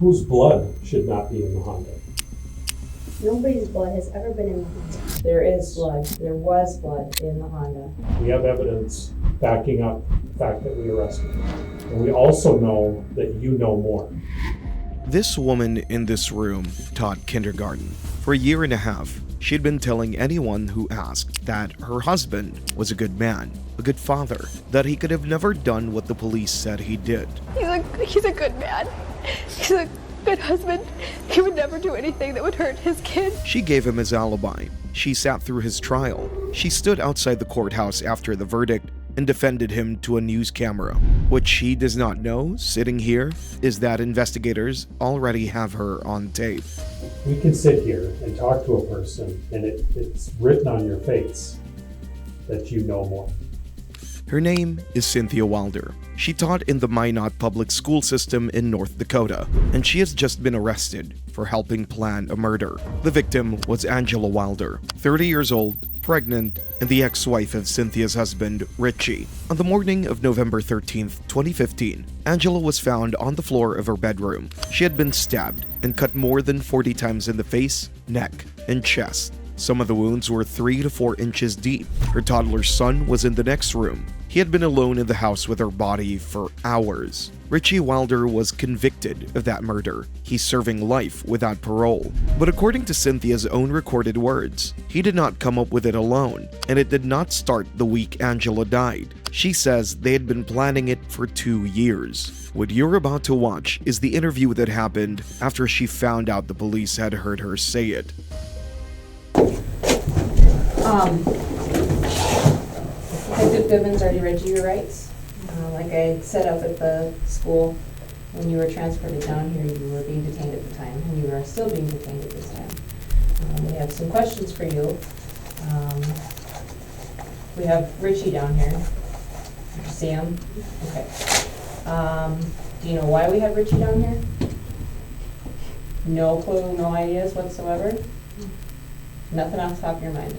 Whose blood should not be in the Honda? Nobody's blood has ever been in the Honda. There is blood. There was blood in the Honda. We have evidence backing up the fact that we arrested him. And we also know that you know more. This woman in this room taught kindergarten. For a year and a half, she'd been telling anyone who asked that her husband was a good man, a good father, that he could have never done what the police said he did. He's a good man. He's a good husband. He would never do anything that would hurt his kid. She gave him his alibi. She sat through his trial. She stood outside the courthouse after the verdict and defended him to a news camera. What she does not know, sitting here, is that investigators already have her on tape. We can sit here and talk to a person and it's written on your face that you know more. Her name is Cynthia Wilder. She taught in the Minot public school system in North Dakota, and she has just been arrested for helping plan a murder. The victim was Angela Wilder, 30 years old, pregnant, and the ex-wife of Cynthia's husband, Richie. On the morning of November 13th, 2015, Angela was found on the floor of her bedroom. She had been stabbed and cut more than 40 times in the face, neck, and chest. Some of the wounds were 3 to 4 inches deep. Her toddler son was in the next room. He had been alone in the house with her body for hours. Richie Wilder was convicted of that murder. He's serving life without parole. But according to Cynthia's own recorded words, he did not come up with it alone, and it did not start the week Angela died. She says they had been planning it for 2 years. What you're about to watch is the interview that happened after she found out the police had heard her say it. Detective Goodman's already read you your rights. Like I set up at the school, when you were transported down here, you were being detained at the time, and you are still being detained at this time. We have some questions for you. We have Richie down here. Did you see him? Okay. Do you know why we have Richie down here? No clue, no ideas whatsoever? Nothing off the top of your mind?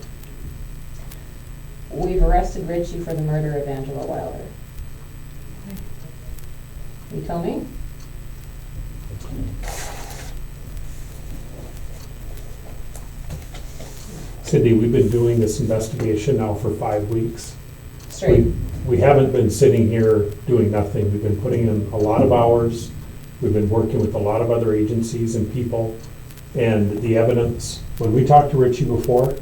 We've arrested Richie for the murder of Angela Wilder. You tell me? Cindy, we've been doing this investigation now for 5 weeks. Straight. We haven't been sitting here doing nothing. We've been putting in a lot of hours. We've been working with a lot of other agencies and people. And the evidence, when we talked to Richie before,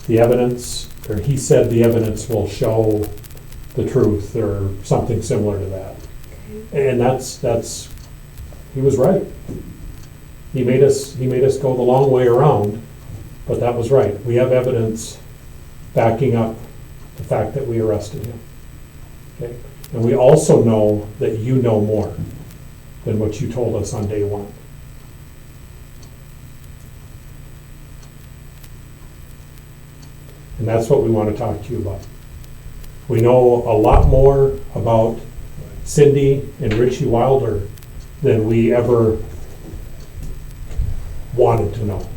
the evidence, or he said the evidence will show the truth or something similar to that. And that's he was right. He made us go the long way around, but that was right. We have evidence backing up the fact that we arrested him. Okay? And we also know that you know more than what you told us on day one. And that's what we want to talk to you about. We know a lot more about Cindy and Richie Wilder than we ever wanted to know.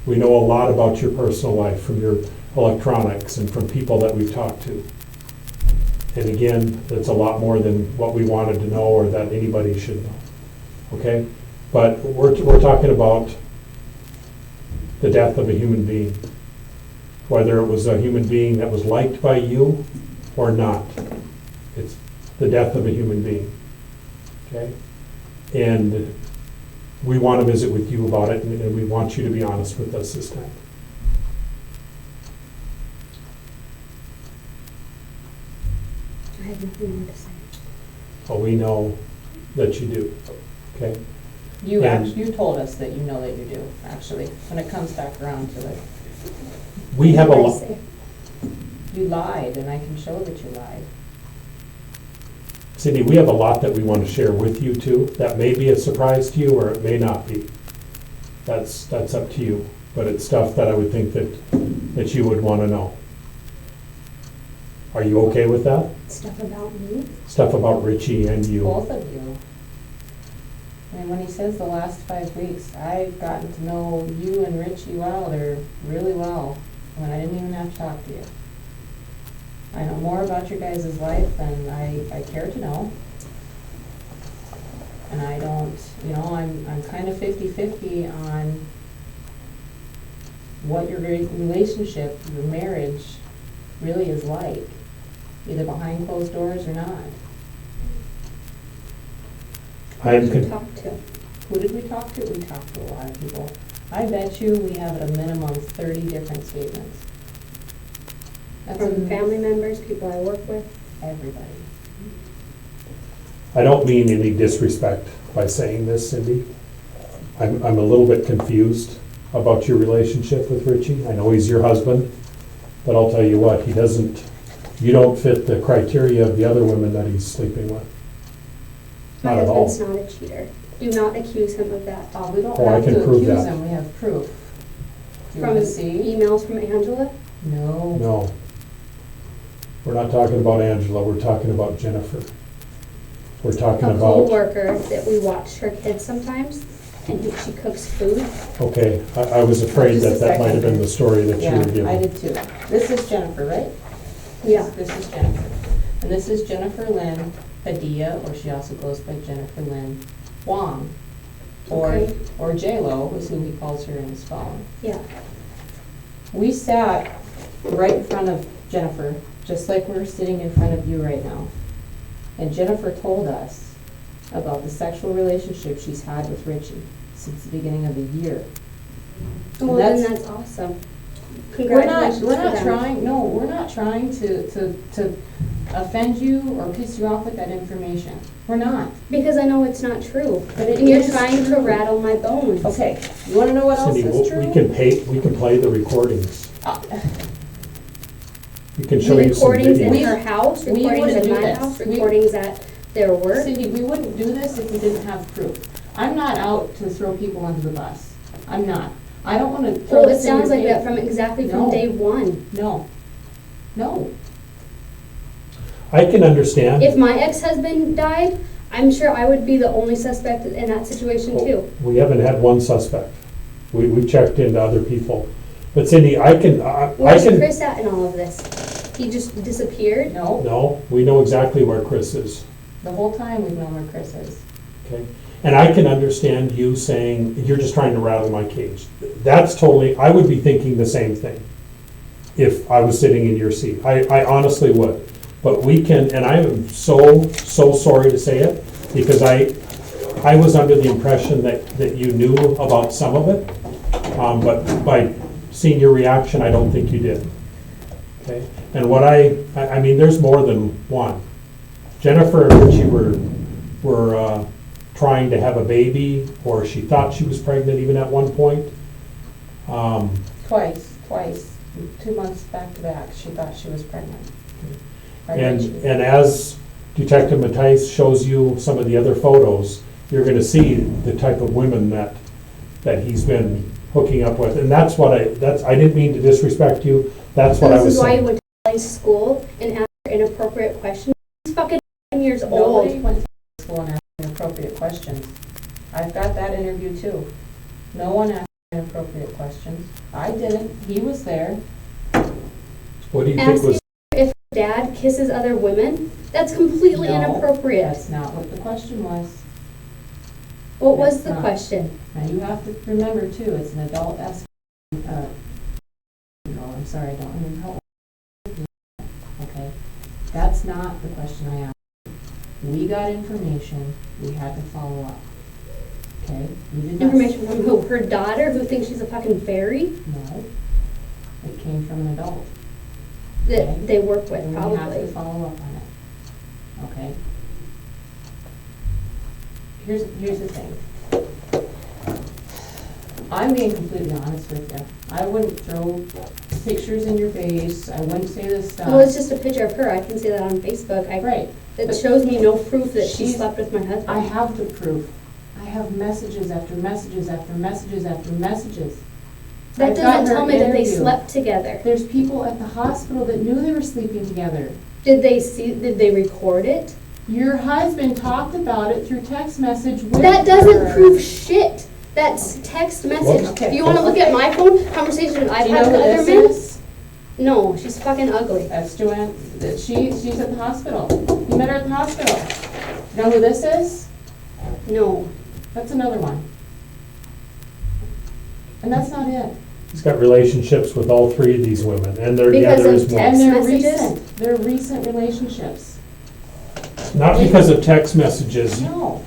We know a lot about your personal life from your electronics and from people that we've talked to. And again, that's a lot more than what we wanted to know or that anybody should know. Okay? But we're talking about the death of a human being. Whether it was a human being that was liked by you or not. It's the death of a human being. Okay? And we want to visit with you about it, and we want you to be honest with us this time. I have nothing more to say. But we know that you do. Okay? You And- you told us that you know that you do, actually, when it comes back around to it. We have a What did I lot. say? You lied, and I can show that you lied. Cindy, we have a lot that we want to share with you too. That may be a surprise to you or it may not be. That's up to you. But it's stuff that I would think that you would want to know. Are you okay with that? Stuff about me? Stuff about Richie and you. Both of you. And when he says the last 5 weeks, I've gotten to know you and Richie Wilder really well, when I didn't even have to talk to you. I know more about your guys' life than I care to know. And I don't you know, I'm kind of 50-50 on what your relationship, your marriage really is like, either behind closed doors or not. Who did you talk to? Who did we talk to? We talked to a lot of people. I bet you we have at a minimum 30 different statements. That's From family members, people I work with? everybody. I don't mean any disrespect by saying this, Cindy. I'm a little bit confused about your relationship with Richie. I know he's your husband, but I'll tell you what, you don't fit the criteria of the other women that he's sleeping with. My Not at all. husband's not a cheater. Do not accuse him of that. We don't Oh, I have can to prove accuse that. him, we have proof. Do you From want to see? emails from Angela? No. No. We're not talking about Angela, we're talking about Jennifer. We're talking A about, co-worker that we watch her kids sometimes, and she cooks food. okay, I was afraid Just a that might have second. been the story that you Yeah, were giving. I did too. This is Jennifer, right? Yeah. This is Jennifer. And this is Jennifer Lynn Padilla, or she also goes by Jennifer Lynn Wong. Okay. Or J-Lo is who he calls her in his phone. Yeah. We sat right in front of Jennifer, just like we're sitting in front of you right now. And Jennifer told us about the sexual relationship she's had with Richie since the beginning of the year. Well, That's- then that's awesome. We're Congratulations not to them. trying, no, we're not trying to offend you or piss you off with that information. We're not. Because I know it's not true. But it And you're is trying to true. rattle my bones. Okay, you wanna know what else Cindy, is true? we can play the recordings. Uh, We can The show you some recordings in videos. her house, We recordings wouldn't in do my this. house, We- recordings at their work. Cindy, we wouldn't do this if we didn't have proof. I'm not out to throw people under the bus. I'm not. I don't wanna throw Well, it this in your sounds like that face. from exactly from No. day one. No. No. I can understand. If my ex-husband died, I'm sure I would be the only suspect in that situation too. We haven't had one suspect. We've checked into other people. But Cindy, I Where's can, Chris at in all of this? He just disappeared? No. no, we know exactly where Chris is, The whole time we've known where Chris is. okay? And I can understand you saying, you're just trying to rattle my cage. That's totally, I would be thinking the same thing if I was sitting in your seat. I honestly would. But we can, and I am so sorry to say it, because I was under the impression that you knew about some of it. But by seeing your reaction, I don't think you did. Okay? And what I mean, there's more than one. Jennifer and Richie were trying to have a baby, or she thought she was pregnant even at one point. Twice. 2 months back to back, she thought she was pregnant. And as Detective Matthijs shows you some of the other photos, you're gonna see the type of women that he's been hooking up with. And that's what I didn't mean to disrespect you, that's So what I this was is why you saying. went to school and asked inappropriate questions? He's fucking 9 years Nobody old. went to school and asked inappropriate questions. I've got that interview too. No one asked inappropriate questions. I didn't. He was there. What do you think Asking was, if dad kisses other women? That's completely No, inappropriate. That's not what the question was. What was that's the not. question? Now, you have to remember too, it's an adult I'm sorry, I don't remember how old you are. Okay? That's not the question I asked. We got information, we had to follow up. Okay? We did not. Information from who? Her daughter who thinks she's a fucking fairy? No. It came from an adult. That Okay. they work with, And we have to probably. follow up on it. Okay? Here's the thing. I'm being completely honest with you. I wouldn't throw pictures in your face. I wouldn't say this stuff. Well, it's just a picture of her. I can see that on Facebook. Right. It but shows me no proof that she she's- slept with my husband. I have the proof. I have messages after messages after messages after messages. That I've got doesn't her tell me that they interview. slept together. There's people at the hospital that knew they were sleeping together. Did they record it? Your husband talked about it through text message with That doesn't her. prove shit. That's text message. Okay. If you wanna look at my phone, conversation I've Do you had know with who other this men? is? No, she's fucking ugly. That's Joanne. She's at the hospital. You met her at the hospital. You know who this is? No. That's another one. And that's not it. He's got relationships with all three of these women, and there, yeah, Because there of is more. And text they're messages? recent. They're recent relationships. Not because of text messages, No.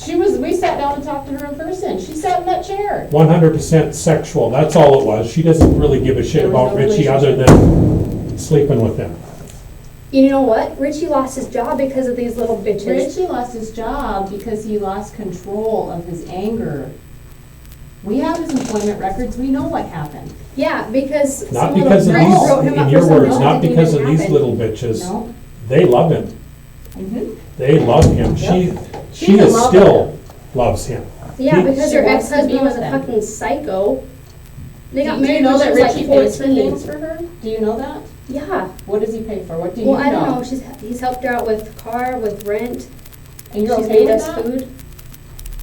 We sat down and talked to her in person. She sat in that chair. 100% sexual, that's all it was. She doesn't really give a shit There was about no Richie other than sleeping with him. You know what? Richie lost his job because of these little bitches. Richie lost his job because he lost control of his anger. We have his employment records. We know what happened. Yeah, because Not some little because of girl wrote him these, up in for your something words, that not didn't because even of these happen. little bitches. No? They love him. Mm-hmm. They love him. Yep. She She's in is love still with loves him. Yeah, He- because She her wants to be ex-husband was with a them. fucking psycho. They got Do you married know when she that was like Richie pays for 14. things for her? Do you know that? Yeah. What does he pay for? What do you Well, know? I don't know. He's helped her out with car, with rent. And you're She's okay made with us that? food.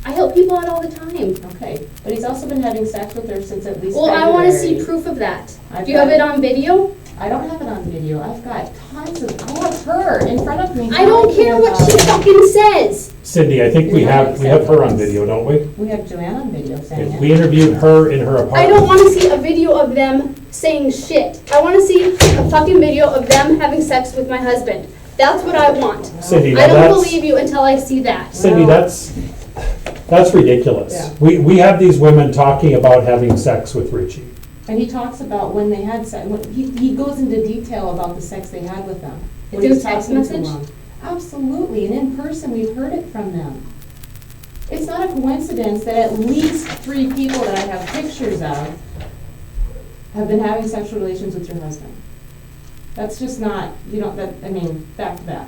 I help people out all the time. Okay, but he's also been having sex with her since at least Well, February. I want to see proof of that. I've Do you have got- it on video? I don't have it on video. I've got tons of, I have her in front of me. I don't care what she fucking says. Cindy, I think we You're not have her on accepting video, don't we? We have Joanne on video saying it. We interviewed her in her apartment. I don't want to see a video of them saying shit. I want to see a fucking video of them having sex with my husband. That's what I want. Cindy, I now don't that's, believe you until I see that. Cindy, that's ridiculous. Yeah. We have these women talking about having sex with Richie. And he talks about when they had sex, he goes into detail about the sex they had with them. When Through he's text talking to message? them. Absolutely, and in person, we've heard it from them. It's not a coincidence that at least 3 people that I have pictures of have been having sexual relations with your husband. That's just not, back to back.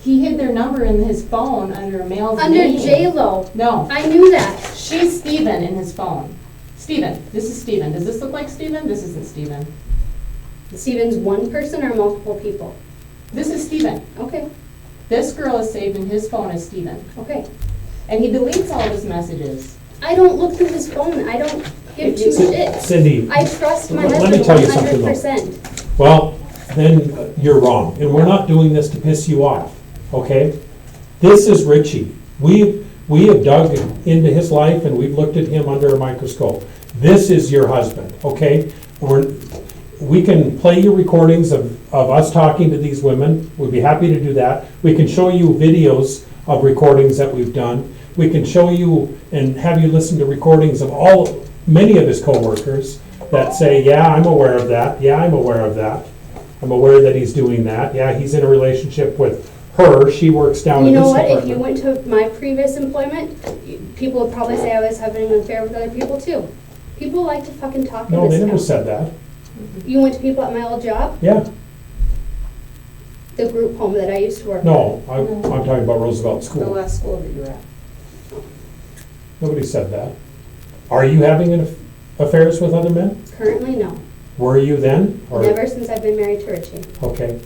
He hid their number in his phone under a male's Under name. J-Lo. No, I knew that. she's Steven in his phone. Steven, this is Steven. Does this look like Steven? This isn't Steven. Steven's one person or multiple people? This is Steven. Okay, This girl is saved in his phone as Steven. okay. And he deletes all of his messages. I don't look through his phone. I don't give two shits. Cindy, I trust my Let me husband tell you something, though. 100%. well, then you're wrong. And we're not doing this to piss you off, okay? This is Richie. We have dug into his life and we've looked at him under a microscope. This is your husband, okay? We can play you recordings of us talking to these women. We'd be happy to do that. We can show you videos of recordings that we've done. We can show you and have you listen to recordings of many of his coworkers that say, yeah, I'm aware of that. Yeah, I'm aware of that. I'm aware that he's doing that. Yeah, he's in a relationship with her. She works down You in know this what? If department. you went to my previous employment, people would probably say I was having an affair with other people too. People like to fucking talk in No, they this never town. said that. You went to people at my old job, Yeah, the group home that I used to work at. no, I'm talking about Roosevelt The School. last school that you were at. Nobody said that. Are you having affairs with other men? Currently, no. Were you then? Or- Never since I've been married to Richie. Okay.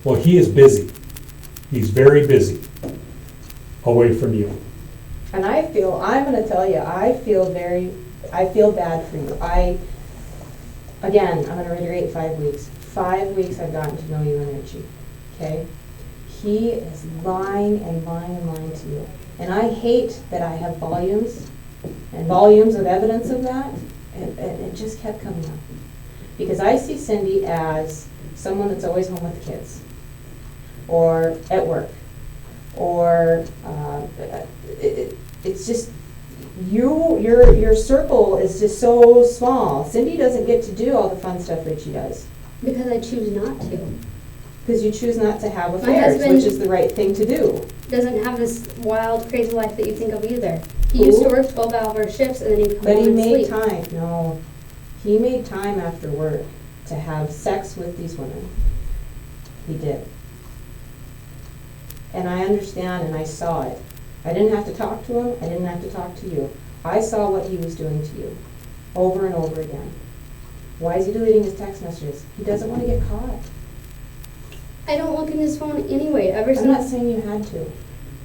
Well, he is busy. He's very busy away from you. And I'm gonna tell you, I feel bad for you. Again, I'm gonna reiterate 5 weeks. 5 weeks I've gotten to know you and Richie, okay? He is lying and lying and lying to you. And I hate that I have volumes and volumes of evidence of that, and it just kept coming up. Because I see Cindy as someone that's always home with the kids, or at work, or it's just, your circle is just so small. Cindy doesn't get to do all the fun stuff Richie does. Because I choose not to. Because you choose not to have My affairs, husband- which is the right thing to do. Doesn't have this wild, crazy life that you think of either. He used to Who? work 12-hour shifts and then he'd come But home he and made sleep. time, no, he made time after work to have sex with these women. He did. And I understand and I saw it. I didn't have to talk to him, I didn't have to talk to you. I saw what he was doing to you, over and over again. Why is he deleting his text messages? He doesn't want to get caught. I don't look in his phone anyway, ever I'm not since. saying you had to.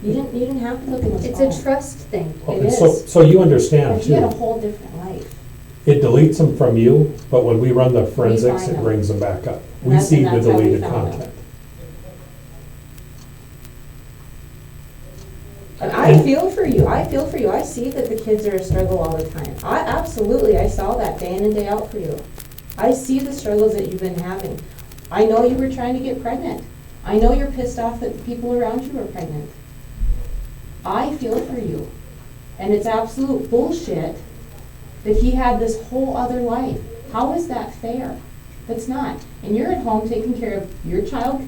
You didn't have to look in his It's phone. a trust thing. It And is. so you understand But he had a too. whole different life. It deletes them from you, but when we run the forensics, find it them. brings them back up. And We that's- see and the that's how we deleted found them. content. And I feel for you, I feel for you. I see that the kids are a struggle all the time. I saw that day in and day out for you. I see the struggles that you've been having. I know you were trying to get pregnant. I know you're pissed off that the people around you are pregnant. I feel for you. And it's absolute bullshit that he had this whole other life. How is that fair? That's not. And you're at home taking care of your child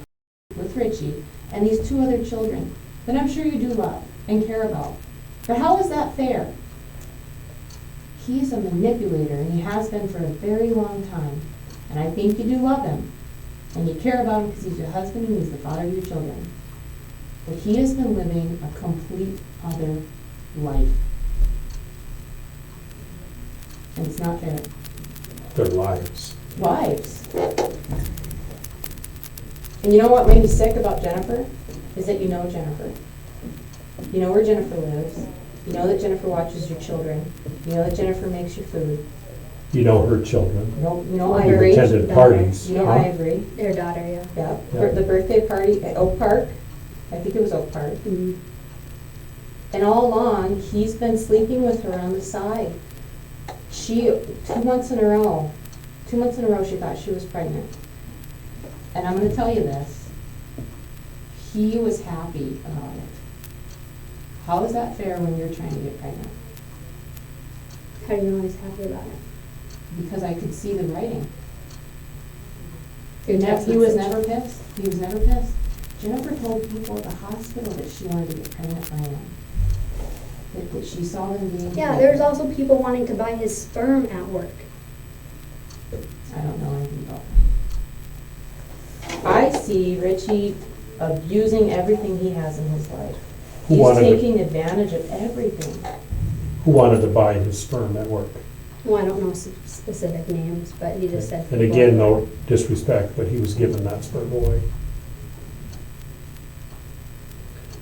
with Richie and these 2 other children that I'm sure you do love and care about. But how is that fair? He's a manipulator, and he has been for a very long time. And I think you do love him, and you care about him because he's your husband and he's the father of your children. But he has been living a complete other life. And it's not fair. Their lives. Lives. And you know what made me sick about Jennifer? Is that you know Jennifer. You know where Jennifer lives. You know that Jennifer watches your children. You know that Jennifer makes your food. You know her children. You know You've Ivory. attended parties. You know huh? Ivory. Their daughter, yeah. Yeah. Yeah. The birthday party at Oak Park. I think it was Oak Park. Mm-hmm. And all along, he's been sleeping with her on the side. 2 months in a row, she thought she was pregnant. And I'm going to tell you this. He was happy about it. How is that fair when you're trying to get pregnant? How do you know he's happy about it? Because I could see the writing. Your text He was message. never pissed. He was never pissed. Jennifer told people at the hospital that she wanted to get pregnant by him. That she saw them being Yeah, pregnant. there's also people wanting to buy his sperm at work. I don't know anything about that. I see Richie abusing everything he has in his life. Who He's wanted to- taking advantage of everything. Who wanted to buy his sperm at work? Well, I don't know specific names, but he just said. And again, no disrespect, but he was given that sperm away.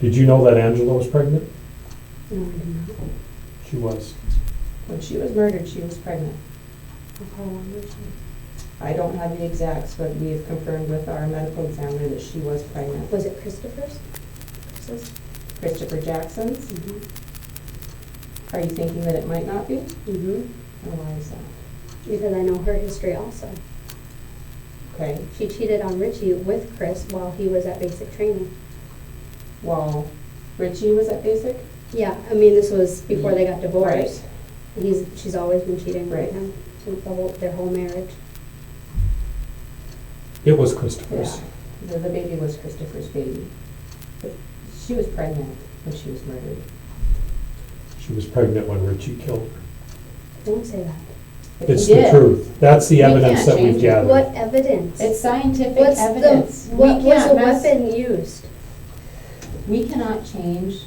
Did you know that Angela was pregnant? No, I did not. She was. When she was murdered, she was pregnant. How long was she? I don't have the exacts, but we have confirmed with our medical examiner that she was pregnant. Was it Christopher's? Chris's? Christopher Jackson's? Mm-hmm. Are you thinking that it might not be? Mm-hmm. Or why is that? Because I know her history also. Okay, She cheated on Richie with Chris while he was at basic training. while Richie was at basic? Yeah, I mean, this was before they got divorced. Right. She's always been cheating Right. with him through their whole marriage. It was Christopher's. Yeah, the baby was Christopher's baby. But she was pregnant when she was murdered. She was pregnant when Richie killed her. Don't say that. But It's he the did. truth. That's the We evidence can't that we've change it. gathered. What evidence? It's scientific What's evidence. what We was can't the mess- weapon used? We cannot change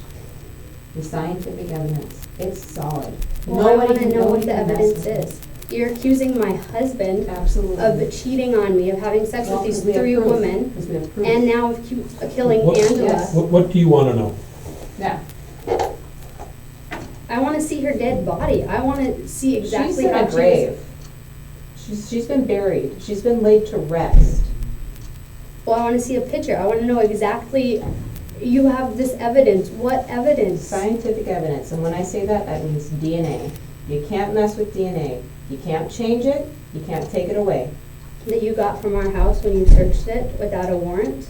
the scientific evidence. It's solid. Well, I want to can- know what nobody the can mess evidence with it. is. You're accusing my husband Absolutely. of cheating on me, of having sex Well, with 'cause these we have 3 proof. women, 'Cause we have proof. and now of killing What- Angela. Yes. What do you want to know? Yeah. I want to see her dead body. I want to see exactly She's in how a she was. grave. She's been buried. She's been laid to rest. Well, I want to see a picture. I want to know exactly. You have this evidence. What evidence? Scientific evidence, and when I say that, that means DNA. You can't mess with DNA. You can't change it. You can't take it away. That you got from our house when you searched it without a warrant?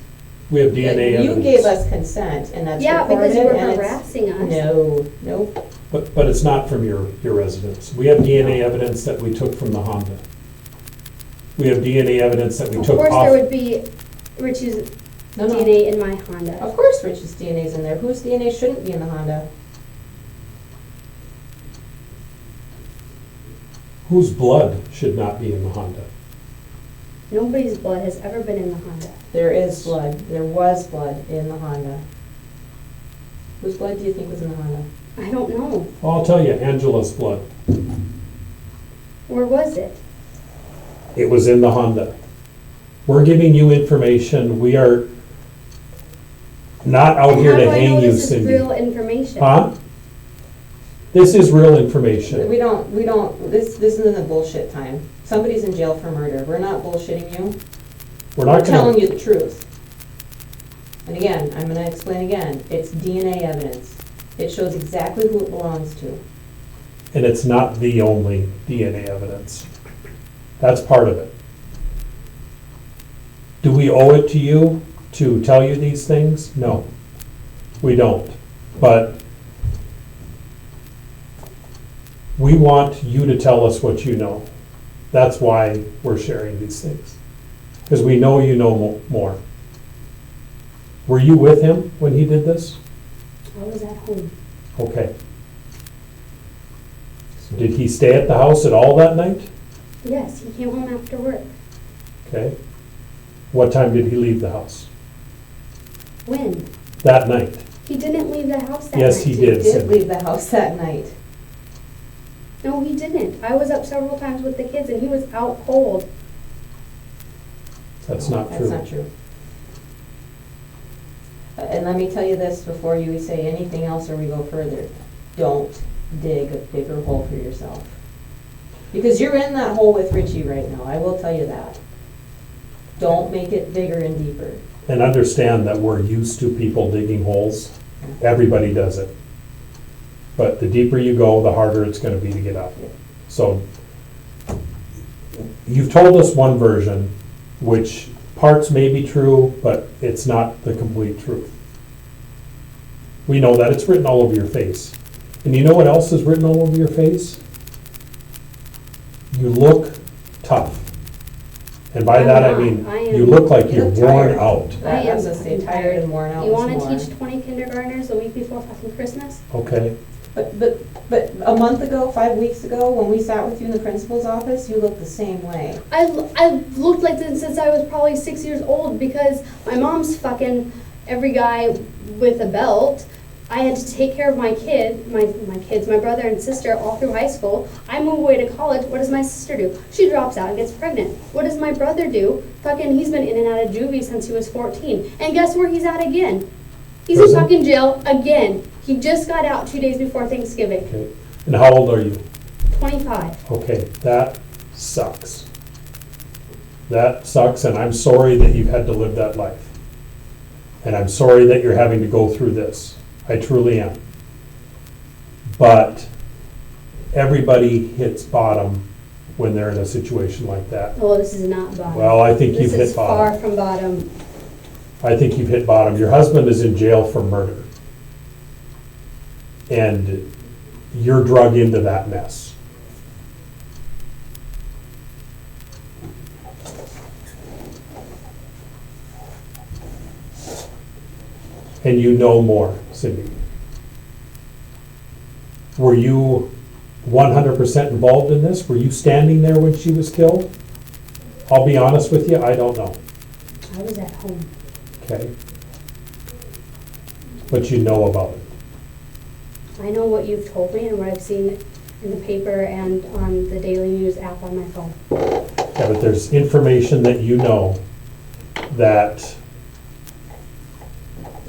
We have DNA You evidence. gave us consent, and that's Yeah, recorded. because you were and it's- harassing us. No, nope. But it's not from your residence. We have DNA evidence that we took from the Honda. We have DNA evidence that we Of took course, off. there would be Richie's No, no. DNA in my Honda. Of course Rich's DNA's in there. Whose DNA shouldn't be in the Honda? Whose blood should not be in the Honda? Nobody's blood has ever been in the Honda. There is blood. There was blood in the Honda. Whose blood do you think was in the Honda? I don't know. Well, I'll tell you, Angela's blood. Where was it? It was in the Honda. We're giving you information. We are not out here How to do I know hang you, this is Cindy. real information? Huh? This is real information. We don't, this isn't the bullshit time. Somebody's in jail for murder. We're not bullshitting you. We're We're not telling gonna, you the truth. And again, I'm gonna explain again, it's DNA evidence. It shows exactly who it belongs to. And it's not the only DNA evidence. That's part of it. Do we owe it to you to tell you these things? No, we don't. But we want you to tell us what you know. That's why we're sharing these things. Because we know you know more. Were you with him when he did this? I was at home. Okay. Did he stay at the house at all that night? Yes, he came home after work. Okay. What time did he leave the house? When? That night. He didn't leave the house that night. Yes, he did. He did leave the house that night. No, he didn't. I was up several times with the kids and he was out cold. That's not true. That's not true. And let me tell you this before you say anything else or we go further. Don't dig a bigger hole for yourself. Because you're in that hole with Richie right now, I will tell you that. Don't make it bigger and deeper. And understand that we're used to people digging holes. Everybody does it. But the deeper you go, the harder it's going to be to get out. So you've told us one version, which parts may be true, but it's not the complete truth. We know that. It's written all over your face. And you know what else is written all over your face? You look tough. And by I'm that I not. mean, I am- you look like You you're look worn tired. out. That I am was a stay fucking tired and worn out. You was want more. to teach 20 kindergartners the week before fucking Christmas? Okay. But a month ago, 5 weeks ago, when we sat with you in the principal's office, you looked the same way. I looked like this since I was probably 6 years old because my mom's fucking every guy with a belt. I had to take care of my kids, my brother and sister all through high school. I move away to college. What does my sister do? She drops out and gets pregnant. What does my brother do? Fucking, he's been in and out of juvie since he was 14. And guess where he's at again? He's in Prison? fucking jail again. He just got out 2 days before Thanksgiving. Okay. And how old are you? 25. Okay, that sucks. That sucks, and I'm sorry that you've had to live that life. And I'm sorry that you're having to go through this. I truly am. But everybody hits bottom when they're in a situation like that. Oh, this is not bottom. Well, I think you've This hit is far bottom. from bottom. I think you've hit bottom. Your husband is in jail for murder. And you're drug into that mess. And you know more, Cindy. Were you 100% involved in this? Were you standing there when she was killed? I'll be honest with you, I don't know. I was at home. Okay? But you know about it. I know what you've told me and what I've seen in the paper and on the Daily News app on my phone. Yeah, but there's information that you know that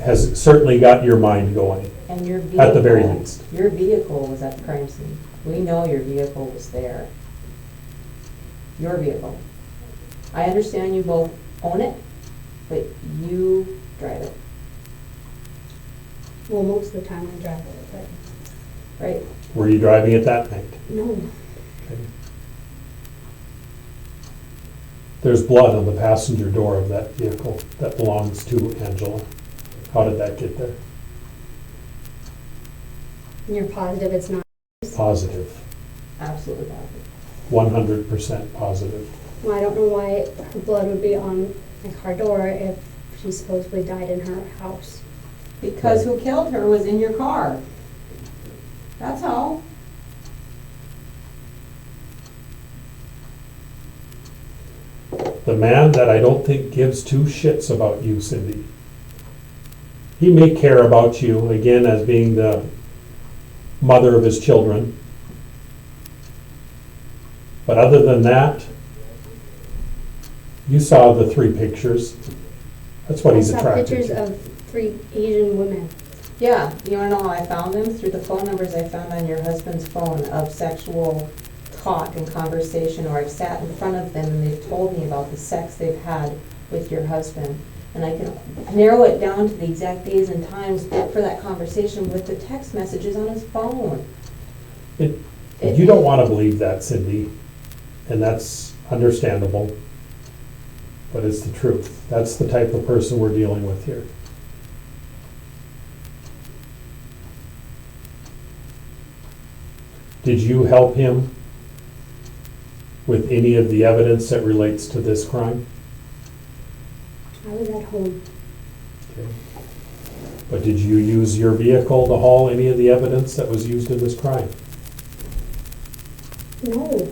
has certainly got your mind going, And your vehicle. at the very least. Your vehicle was at the crime scene. We know your vehicle was there. Your vehicle. I understand you both own it, but you drive it, Well, most of the time I drive it, but right? Were you driving it that night? no. Okay. There's blood on the passenger door of that vehicle that belongs to Angela. How did that get there? And you're positive it's not. Positive. Absolutely positive. 100% positive. Well, I don't know why her blood would be on my car door if she supposedly died in her house. Because who killed her was in your car. That's all. The man that I don't think gives two shits about you, Cindy. He may care about you, again, as being the mother of his children. But other than that, you saw the 3 pictures. That's what he's I saw attracted pictures to. of 3 Asian women. Yeah, you wanna know how I found them? Through the phone numbers I found on your husband's phone of sexual talk and conversation, or I've sat in front of them and they've told me about the sex they've had with your husband. And I can narrow it down to the exact days and times for that conversation with the text messages on his phone. You don't want to believe that, Cindy, and that's understandable, but it's the truth. That's the type of person we're dealing with here. Did you help him with any of the evidence that relates to this crime? I was at home. Okay. But did you use your vehicle to haul any of the evidence that was used in this crime? No.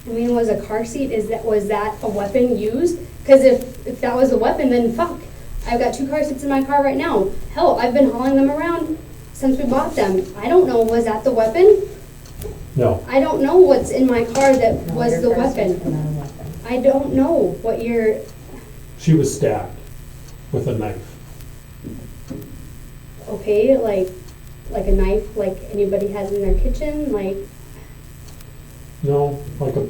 I mean, was a car seat, was that a weapon used? Because if that was a weapon, then fuck. I've got 2 car seats in my car right now. Hell, I've been hauling them around since we bought them. I don't know, was that the weapon? No. I don't know what's in my car that No, was your the car seats weapon. were not a weapon. I don't know what you're, She was stabbed with a knife. okay, like a knife like anybody has in their kitchen, like, No, like a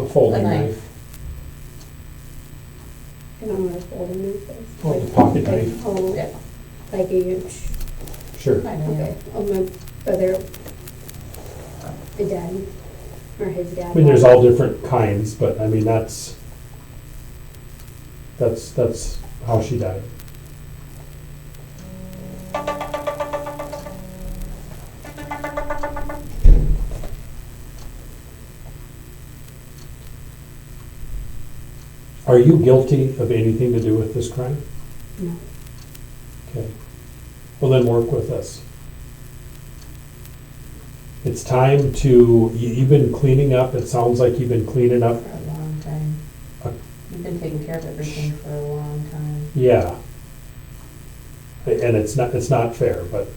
folding A knife. knife. I don't know what a folding knife is. Oh, Like- the pocket like- knife. Oh, Yeah. like a, Sure. I know. okay, oh, my brother, the dad, or his dad. I mean, there's all different kinds, but I mean, that's how she died. Are you guilty of anything to do with this crime? No. Okay. Well, then work with us. It's time to, you've been cleaning up, it sounds like you've been cleaning up. For a long time. Uh, You've been taking care of everything for a long time. Yeah. And it's not fair, but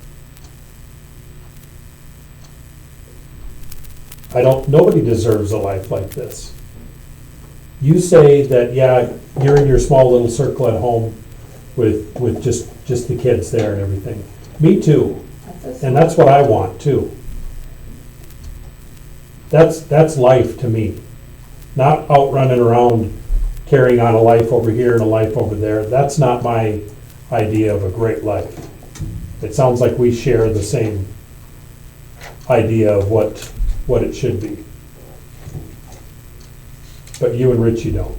nobody deserves a life like this. You say that, yeah, you're in your small little circle at home with just the kids there and everything. Me too. And that's what I want too. That's life to me. Not out running around carrying on a life over here and a life over there. That's not my idea of a great life. It sounds like we share the same idea of what it should be. But you and Richie don't.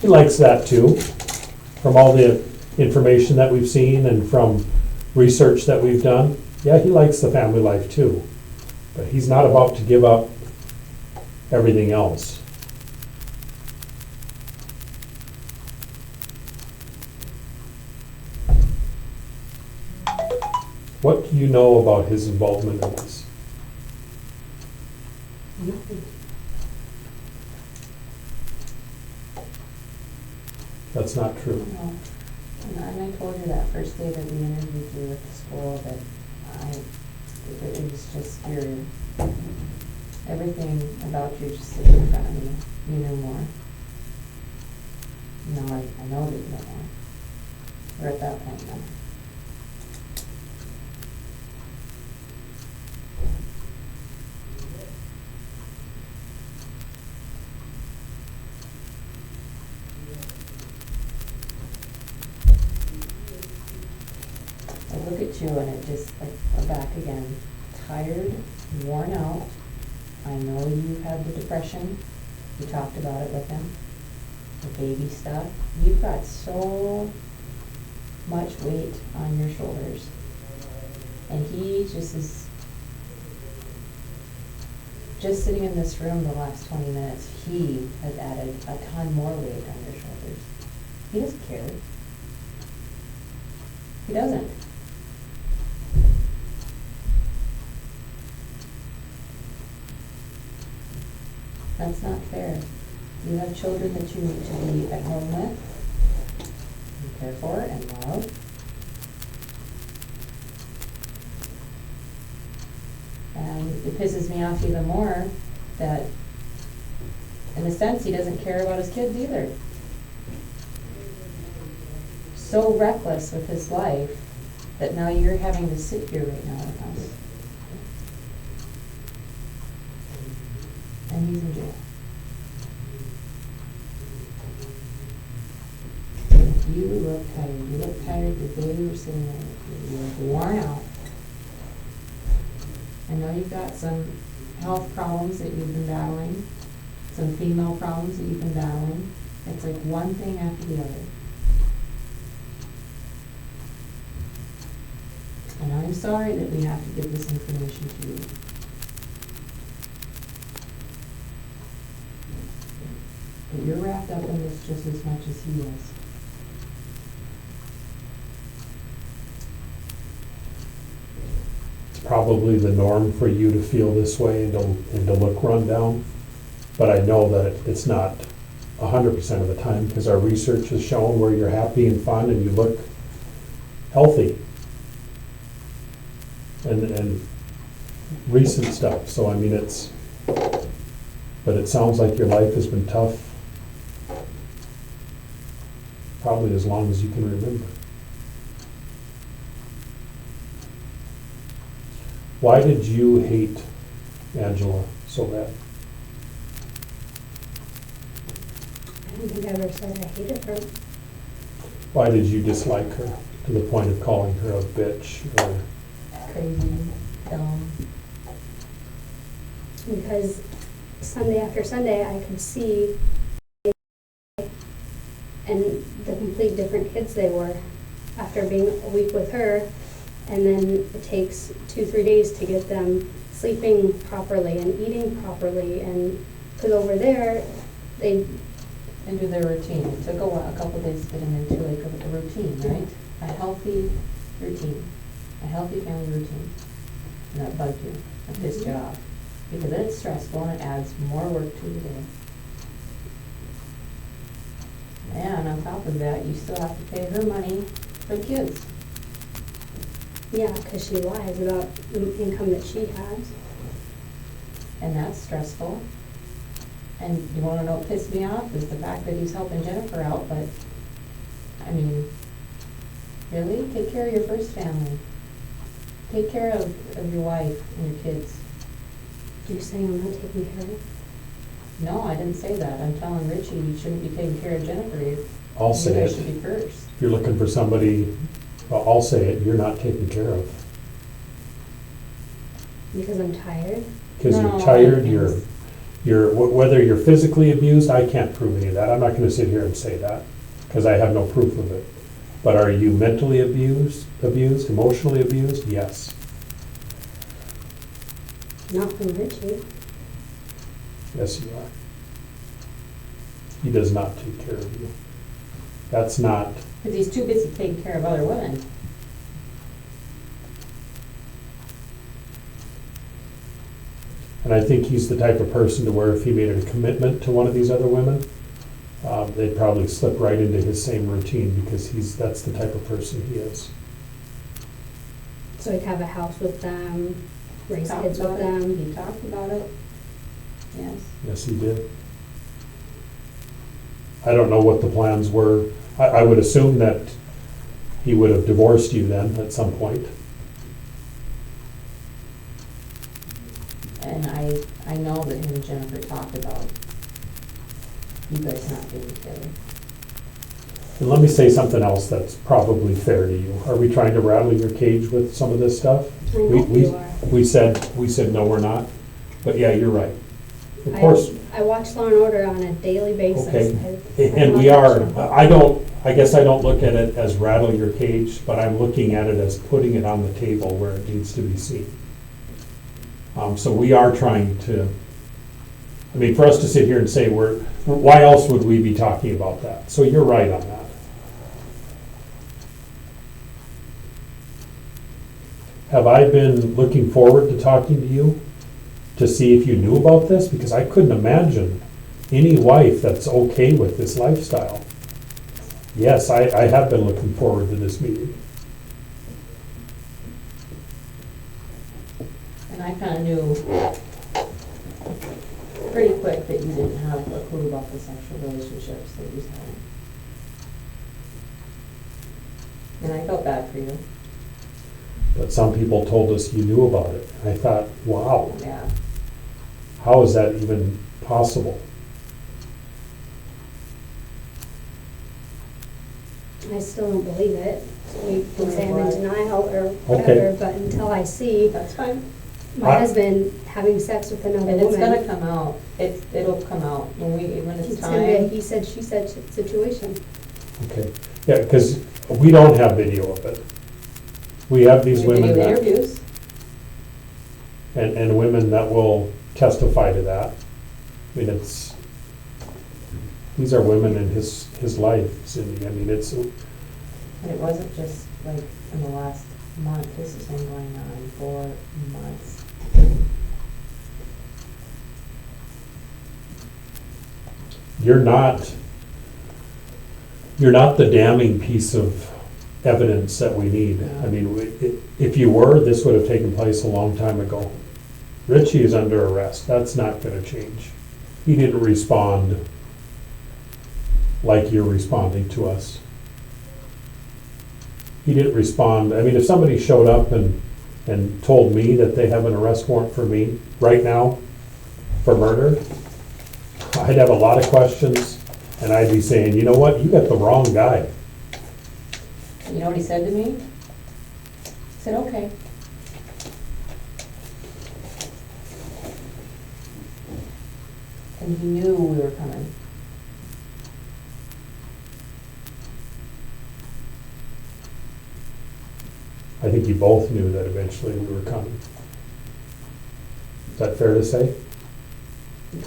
He likes that too, from all the information that we've seen and from research that we've done. Yeah, he likes the family life too, but he's not about to give up everything else. What do you know about his involvement in this? Nothing. That's not true. No. And I told you that first day that we interviewed you at the school that it was just everything about you just sitting in front of me. You knew more. No, I know that you know more. We're at that point now. I look at you and it just, like, we're back again. Tired, worn out. I know you had the depression. You talked about it with him. The baby stuff. You've got so much weight on your shoulders. And he just is, just sitting in this room the last 20 minutes, he has added a ton more weight on your shoulders. He doesn't care. He doesn't. That's not fair. You have children that you need to be at home with, and care for, and love. And it pisses me off even more that, in a sense, he doesn't care about his kids either. So reckless with his life that now you're having to sit here right now with us. And he's in jail. You look tired. You look tired the day you were sitting there. You look worn out. I know you've got some health problems that you've been battling, some female problems that you've been battling. It's like one thing after the other. And I'm sorry that we have to give this information to you. But you're wrapped up in this just as much as he is. It's probably the norm for you to feel this way and to look run down, but I know that it's not 100% of the time, because our research has shown where you're happy and fun and you look healthy. And recent stuff, so I mean but it sounds like your life has been tough probably as long as you can remember. Why did you hate Angela so bad? I don't think I ever said I hated her. Why did you dislike her to the point of calling her a bitch or Crazy, dumb. Because Sunday after Sunday, I could see and the complete different kids they were after being a week with her, and then it takes 2-3 days to get them sleeping properly and eating properly, and because over there they Into their routine. It took a while, a couple days to get them into like a routine, right? A healthy routine, a healthy family routine. And that bugged you, that pissed you off. Because then it's stressful and it adds more work to your day. And on top of that, you still have to pay her money for the kids. yeah, because she lies about the income that she has. And that's stressful. And you want to know what pissed me off is the fact that he's helping Jennifer out, but, I mean, really? Take care of your first family. Take care of your wife and your kids. You're saying I'm not taking care of it? No, I didn't say that. I'm telling Richie you shouldn't be taking care of Jennifer. I'll say You guys it. should be first. If you're looking for somebody, well, I'll say it, you're not taken care of. Because I'm tired? Because No, you're tired, it's- whether you're physically abused, I can't prove any of that. I'm not gonna sit here and say that, because I have no proof of it. But are you mentally abused, emotionally abused? Yes. Not from Richie. Yes, you are. He does not take care of you. That's not, Because he's too busy taking care of other women. and I think he's the type of person to where if he made a commitment to one of these other women, they'd probably slip right into his same routine, because that's the type of person he is. So I'd have a house with them, raise Talked kids with about them. it. He talked about it. Yes. Yes, he did. I don't know what the plans were. I would assume that he would have divorced you then at some point. And I know that him and Jennifer talked about you guys not being together. And let me say something else that's probably fair to you. Are we trying to rattle your cage with some of this stuff? I know you are. We said no, we're not. But yeah, you're right. Of course, I watch Law and Order on a daily basis. okay. I And love we that are, show. I guess I don't look at it as rattle your cage, but I'm looking at it as putting it on the table where it needs to be seen. So we are trying to, I mean, for us to sit here and say why else would we be talking about that? So you're right on that. Have I been looking forward to talking to you to see if you knew about this? Because I couldn't imagine any wife that's okay with this lifestyle. Yes, I have been looking forward to this meeting. And I kind of knew pretty quick that you didn't have a clue about the sexual relationships that he was having. And I felt bad for you. But some people told us you knew about it. I thought, wow, Yeah. how is that even possible? I I still don't believe it. We can say I'm in Why? denial or Okay. whatever, but until I see That's fine. my husband having sex with another And it's woman. gonna come out. It'll come out when it's It's gonna be a time. he said, she said situation. Okay, yeah, because we don't have video of it. We have these We women video that, interviews. and women that will testify to that. I mean, these are women in his life, Cindy. I mean, it's, And it wasn't just like in the last month. This has been going on for months. you're not the damning piece of evidence that we need. I mean, if you were, this would have taken place a long time ago. Richie is under arrest. That's not gonna change. He didn't respond like you're responding to us. He didn't respond. I mean, if somebody showed up and told me that they have an arrest warrant for me right now for murder, I'd have a lot of questions, and I'd be saying, you know what, you got the wrong guy. You know what he said to me? He said, okay. And he knew we were coming. I think you both knew that eventually we were coming. Is that fair to say?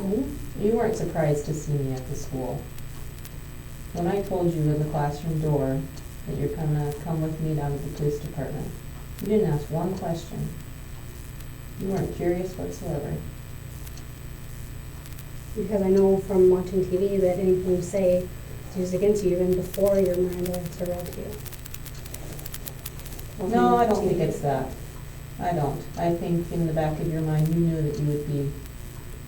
No. You weren't surprised to see me at the school. When I told you in the classroom door that you're gonna come with me down to the police department, you didn't ask one question. You weren't curious whatsoever. Because I know from watching TV that anything you say is used against you even before your Miranda rights are read to you. No, I don't think it's that. I don't. I think in the back of your mind, you knew that you would be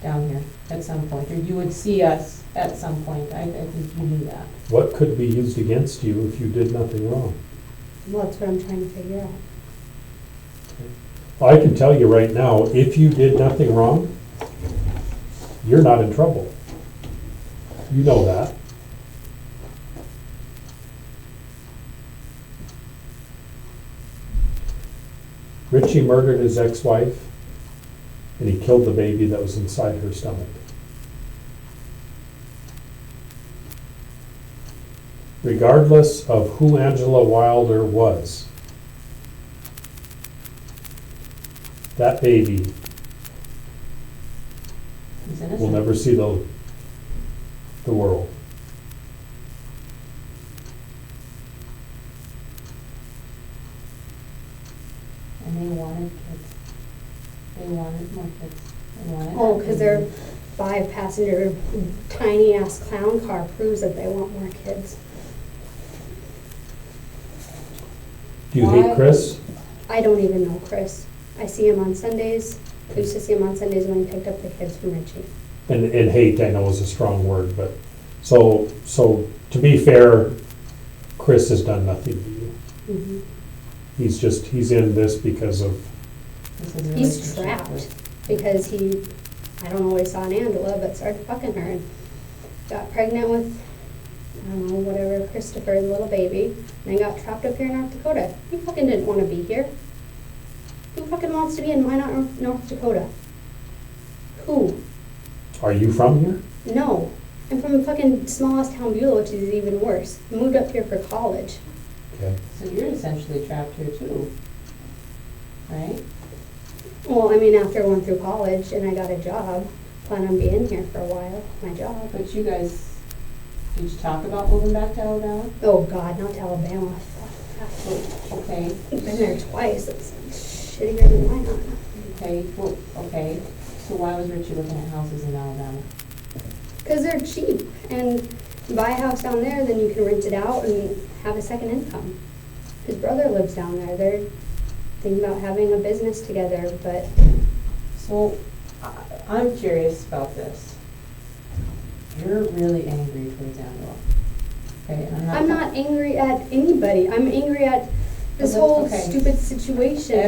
down here at some point, or you would see us at some point. I think you knew that. What could be used against you if you did nothing wrong? Well, that's what I'm trying to figure out. Well, I can tell you right now, if you did nothing wrong, you're not in trouble. You know that. Richie murdered his ex-wife, and he killed the baby that was inside her stomach. Regardless of who Angela Wilder was, that baby He's innocent. will never see the world. And they wanted kids. They wanted more kids. They wanted. Oh, that because baby. their 5-passenger tiny ass clown car proves that they want more kids. Do you hate Why? Chris? I don't even know Chris. I see him on Sundays. I used to see him on Sundays when he picked up the kids from Richie. And hate, I know is a strong word, but, so to be fair, Chris has done nothing to you. Mhm. He's in this because of, This is a He's relationship trapped with- because he, I don't know what he saw in Angela, but started fucking her and got pregnant with, I don't know, whatever, Christopher, the little baby, and then got trapped up here in North Dakota. He fucking didn't want to be here. Who fucking wants to be in Minot, North Dakota? Who? are you from here? No. I'm from fucking smallest town Beulah, which is even worse. I moved up here for college. Okay. So you're essentially trapped here too, right? Well, I mean, after I went through college and I got a job, plan on being here for a while, my job. But you guys, did you talk about moving back to Alabama? Oh God, not to Alabama. Fuck that. Okay, I've been there twice. It's shittier than Minot. okay, well, okay. So why was Richie looking at houses in Alabama? Because they're cheap, and you buy a house down there, then you can rent it out and have a second income. His brother lives down there. They're thinking about having a business together, but So, I'm curious about this. You're really angry towards Angela. Okay, and I'm not angry at anybody. I'm angry at this Well, that's whole okay. stupid situation.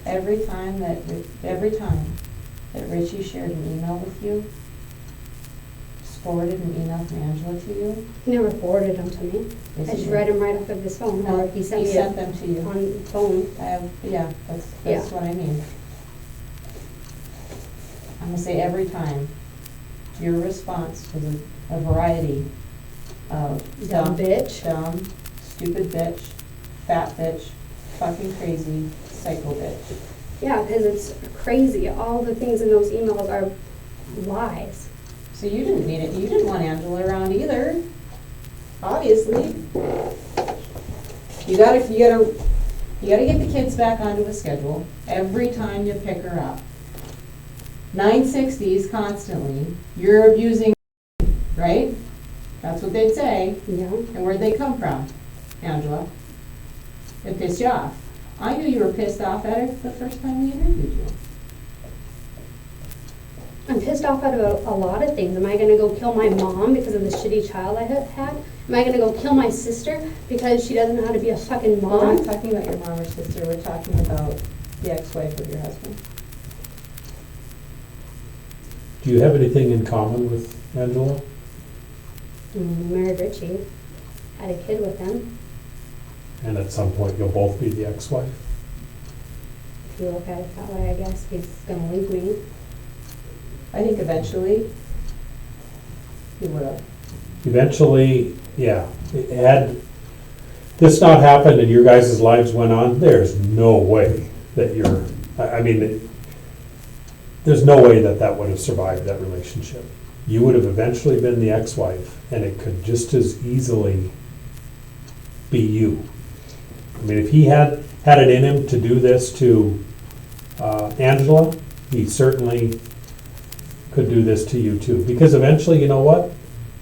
Every time that Richie shared an email with you, forwarded an email from Angela to you? He never forwarded them to me. Yes, I he just did. read them right off of his phone, No, or he sent me sent it them to you. on phone. I have, yeah, that's Yeah. what I mean. I'm gonna say every time, your response was a variety of Dumb bitch. dumb, stupid bitch, fat bitch, fucking crazy, psycho bitch. Yeah, because it's crazy. All the things in those emails are lies. So you didn't need it, you didn't want Angela around either, obviously. You gotta get the kids back onto a schedule every time you pick her up. 960s constantly, you're abusing, right? That's what they'd say. Yeah. And where'd they come from, Angela? It pissed you off. I knew you were pissed off at her the first time we interviewed you. I'm pissed off at a lot of things. Am I going to go kill my mom because of the shitty child I had? Am I going to go kill my sister because she doesn't know how to be a fucking We're not mom? talking about your mom or sister, we're talking about the ex-wife of your husband. Do you have anything in common with Angela? Married Richie. Had a kid with him. And at some point, you'll both be the ex-wife? If you look at it that way, I guess he's going to link me. I think eventually, he would have. Eventually, yeah. Had this not happened and your guys' lives went on, there's no way that you're, I mean, there's no way that that would have survived that relationship. You would have eventually been the ex-wife, and it could just as easily be you. I mean, if he had it in him to do this to Angela, he certainly could do this to you too. Because eventually, you know what?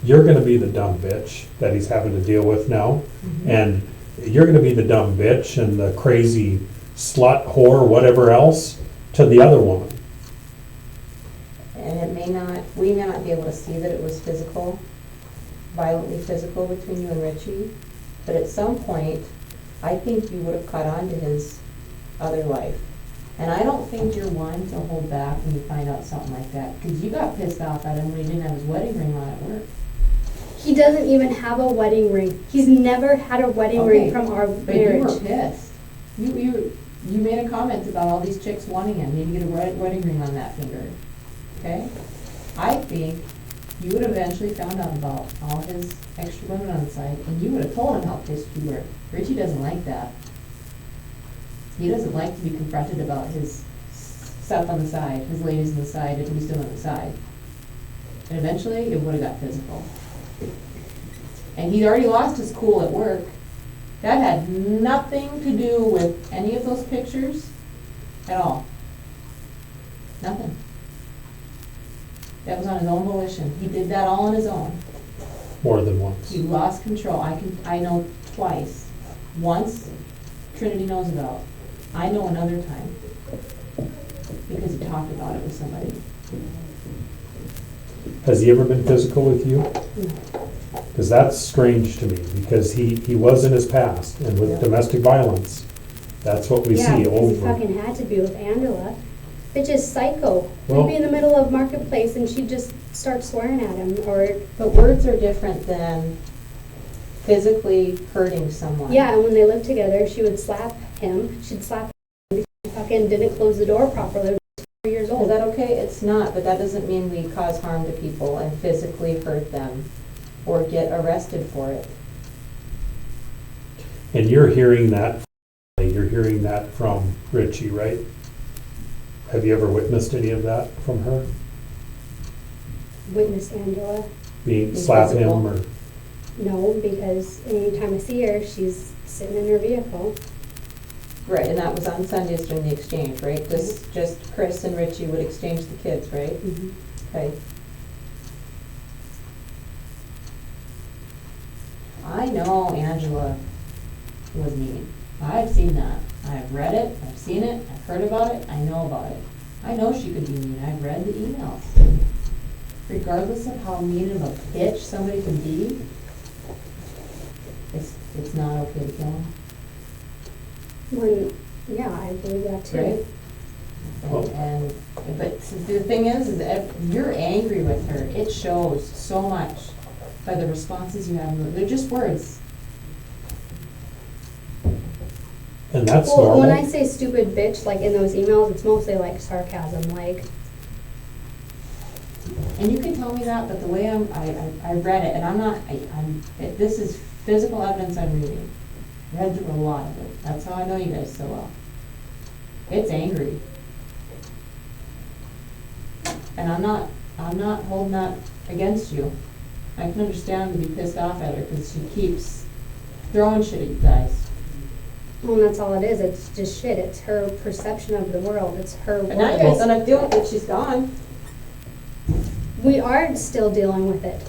You're gonna be the dumb bitch that he's having to deal with now. And you're gonna be the dumb bitch and the crazy slut, whore, whatever else, to the other woman. And we may not be able to see that it was physical, violently physical between you and Richie, but at some point, I think you would have caught on to his other life. And I don't think you're one to hold back when you find out something like that, because you got pissed off at him when he didn't have his wedding ring on at work. He doesn't even have a wedding ring. He's never had a wedding ring from our But you marriage. were pissed. You made a comment about all these chicks wanting him, need to get a wedding ring on that finger, okay? I think you would have eventually found out about all his extra women on the side, and you would have told him how pissed you were. Richie doesn't like that. He doesn't like to be confronted about his stuff on the side, his ladies on the side, and he's still on the side. And eventually, it would have got physical. And he'd already lost his cool at work. That had nothing to do with any of those pictures at all. Nothing. That was on his own volition. He did that all on his own. More than once. He lost control. I know twice. Once, Trinity knows about. I know another time. Because he talked about it with somebody. Has he ever been physical with you? Because that's strange to me, because he was in his past, and with Yeah. domestic violence, that's what we Yeah, see because he over. fucking had to be with Angela. Bitch is psycho. Well- We'd be in the middle of marketplace and she'd just start swearing at him, or But words are different than physically hurting someone. yeah, and when they lived together, she would slap him. She'd slap him because he fucking didn't close the door properly. He was 4 years Is old. that okay? It's not, but that doesn't mean we cause harm to people and physically hurt them or get arrested for it. And you're hearing that from Richie, right? Have you ever witnessed any of that from her? Witness Angela. Being slap him physical? or? No, because anytime I see her, she's sitting in her vehicle. Right, and that was on Sundays during the exchange, right? Just Chris and Richie would exchange the kids, right? Okay. I know Angela was mean. I've seen that. I've read it, I've seen it, I've heard about it, I know about it. I know she could be mean. I've read the emails. Regardless of how mean of a bitch somebody can be, it's not okay to kill them. When, yeah, I believe that too. Right. Well- But the thing is that you're angry with her. It shows so much by the responses you have. They're just words. And that's Well, when I normal. say stupid bitch, like in those emails, it's mostly like sarcasm, like, And you can tell me that, but the way I read it, and I'm not, this is physical evidence I'm reading. Read through a lot of it. That's how I know you guys so well. It's angry. And I'm not holding that against you. I can understand to be pissed off at her because she keeps throwing shit at you guys. well, that's all it is. It's just shit. It's her perception of the world. It's her But now you guys don't world. have to deal with it. She's gone. We are still dealing with it.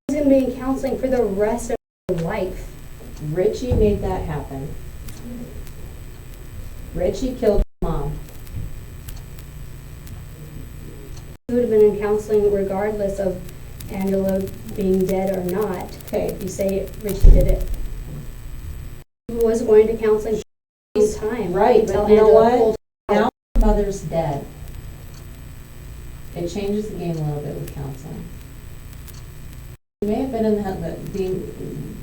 She's gonna be in counseling for the rest of her life. Richie made that happen. Richie killed Mom. She would have been in counseling regardless of Angela being dead or not. Okay. You say Richie did it. She was going to counseling for a long time. Right, until but you know Angela what? pulled her out. Now her mother's dead. It changes the game a little bit with counseling. She may have been in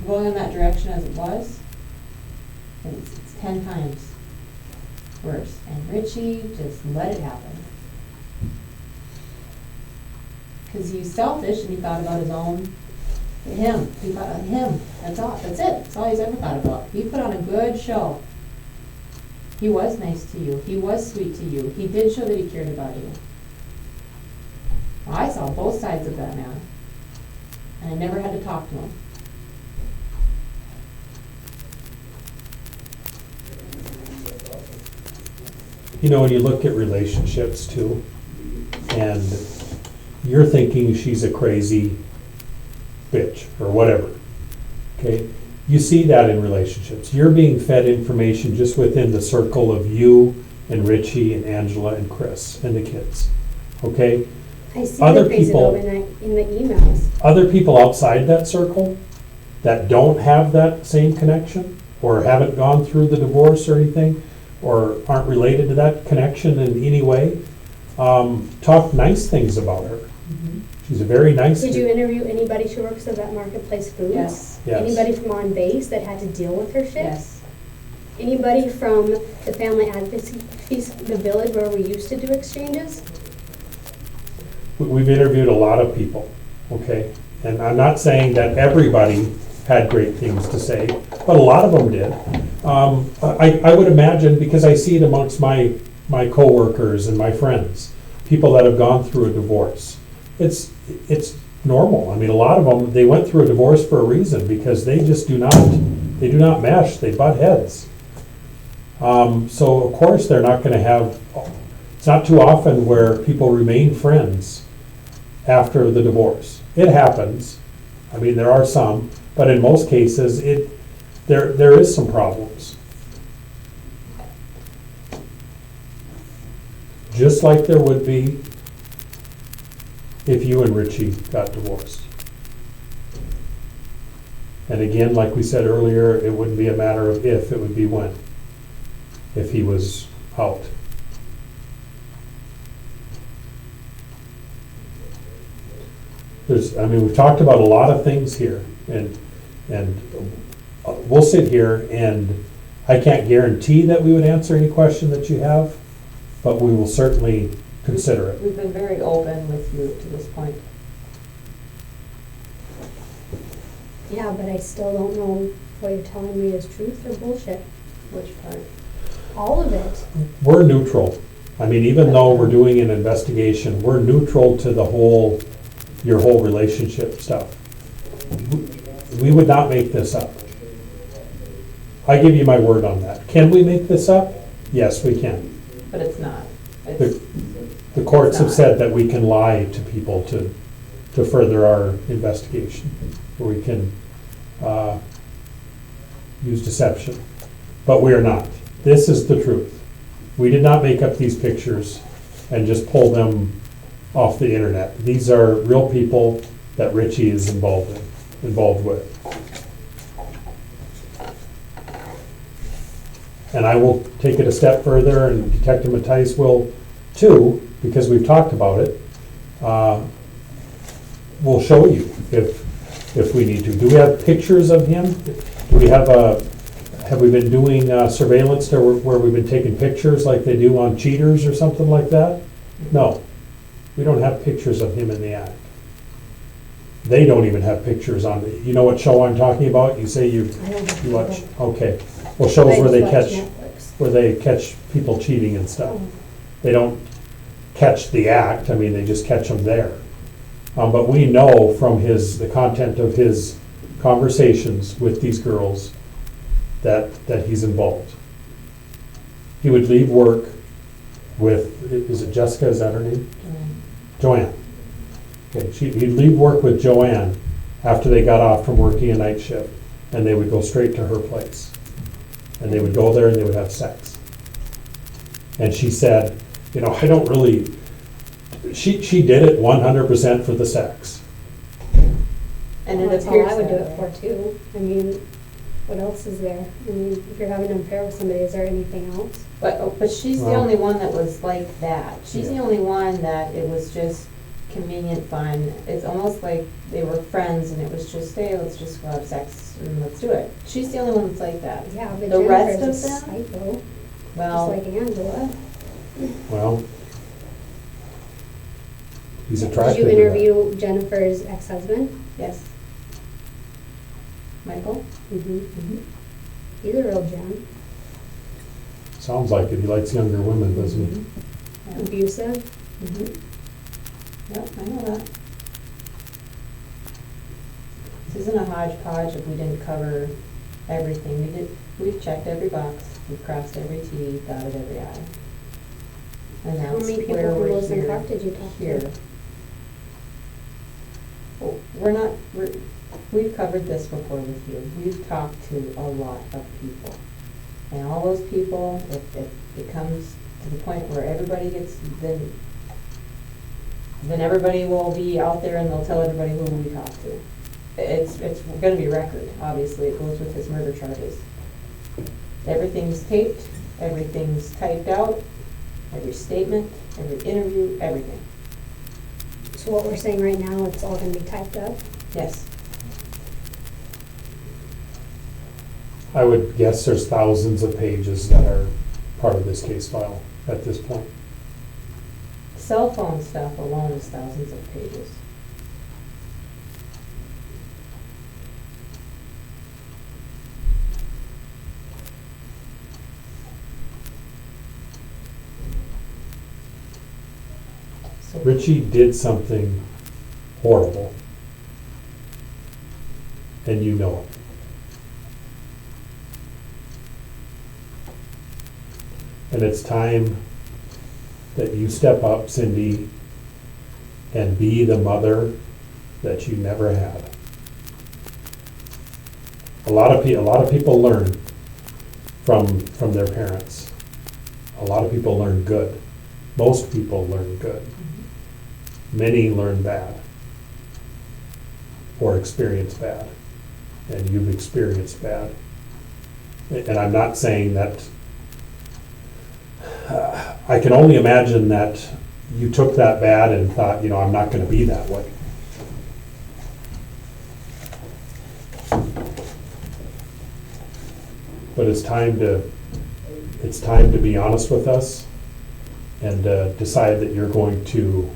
going in that direction as it was, but it's 10 times worse. And Richie just let it happen. Because he's selfish and he thought about his own, him. He thought of him. That's all. That's it. That's all he's ever thought about. He put on a good show. He was nice to you. He was sweet to you. He did show that he cared about you. Well, I saw both sides of that man. And I never had to talk to him. You know, when you look at relationships too, and you're thinking she's a crazy bitch or whatever, okay? You see that in relationships. You're being fed information just within the circle of you and Richie and Angela and Chris and the kids, okay? I see Other the crazy people- though in the emails. Other people outside that circle that don't have that same connection or haven't gone through the divorce or anything, or aren't related to that connection in any way, talk nice things about her. She's a very nice. Did you interview anybody who works at that Marketplace Foods? Yes. Yes. Anybody from on base that had to deal with her shit? Yes. Anybody from the family advocacy, the village where we used to do exchanges? We've interviewed a lot of people, okay? And I'm not saying that everybody had great things to say, but a lot of them did. I would imagine, because I see it amongst my coworkers and my friends, people that have gone through a divorce. It's normal. I mean, a lot of them, they went through a divorce for a reason, because they just do not mesh, they butt heads. So of course, they're not gonna have, it's not too often where people remain friends after the divorce. It happens. I mean, there are some, but in most cases, there is some problems. Just like there would be if you and Richie got divorced. And again, like we said earlier, it wouldn't be a matter of if, it would be when, if he was out. We've talked about a lot of things here, and we'll sit here, and I can't guarantee that we would answer any question that you have, but we will certainly consider it. We've been very open with you to this point. Yeah, but I still don't know if what you're telling me is truth or bullshit. Which part? All of it. We're neutral. I mean, even though we're doing an investigation, we're neutral to your whole relationship stuff. We would not make this up. I give you my word on that. Can we make this up? Yes, we can. But it's not. The courts have said that we can lie to people to further our investigation, or we can use deception, but we are not. This is the truth. We did not make up these pictures and just pull them off the internet. These are real people that Richie is involved with. and I will take it a step further, and Detective Mattice will too, because we've talked about it. We'll show you if we need to. Do we have pictures of him? Do we have we been doing surveillance there where we've been taking pictures like they do on cheaters or something like that? No, we don't have pictures of him in the act. They don't even have pictures on you know what show I'm talking about? You say you I don't have you watch, cable. okay. Well, shows I where they just watch catch, Netflix. where they catch people cheating and stuff. Oh. They don't catch the act, I mean, they just catch them there. But we know from the content of his conversations with these girls that he's involved. He would leave work with, is it Jessica, is that her name? Joanne. Okay, he'd leave work with Joanne after they got off from working a night shift, and they would go straight to her place. And they would go there and they would have sex. And she said, you know, I don't really, she did it 100% for the sex. And Well, it that's all appears I would do that it way. for too. I mean, what else is there? I mean, if you're having an affair with somebody, is there anything else? But she's the Well- only one that was like that. She's the Yeah. only one that it was just convenient fun. It's almost like they were friends and it was just, hey, let's just go have sex and let's do it. She's the only one that's like that. Yeah, but The rest Jennifer's a of them? psycho, just Well, like Angela. Well, he's Did attracted you to that. interview Jennifer's ex-husband? yes. Michael? Mm-hmm. He's a real gem. Sounds like it, he likes younger women, doesn't he? Yeah. Abusive. Mhm. Yep, I know that. This isn't a hodgepodge if we didn't cover everything. We've checked every box, we've crossed every T, dotted every I. And How that's many people where from we're Wilson here. Park did you talk Here. to? Well, we've covered this before with you. We've talked to a lot of people. And all those people, if it comes to the point where everybody gets, then everybody will be out there and they'll tell everybody who we talked to. It's gonna be record, obviously, it goes with his murder charges. Everything's taped, everything's typed out, every statement, every interview, everything. So what we're saying right now, it's all gonna be typed up? Yes. I would guess there's thousands of pages that are part of this case file at this point. Cell phone stuff alone is thousands of pages. So Richie did something horrible, and you know it. And it's time that you step up, Cindy, and be the mother that you never had. A lot of people learn from their parents. A lot of people learn good. Most people learn good. Many learn bad or experience bad. And you've experienced bad. And I'm not saying that, I can only imagine that you took that bad and thought, you know, I'm not gonna be that way. But it's time to be honest with us and decide that you're going to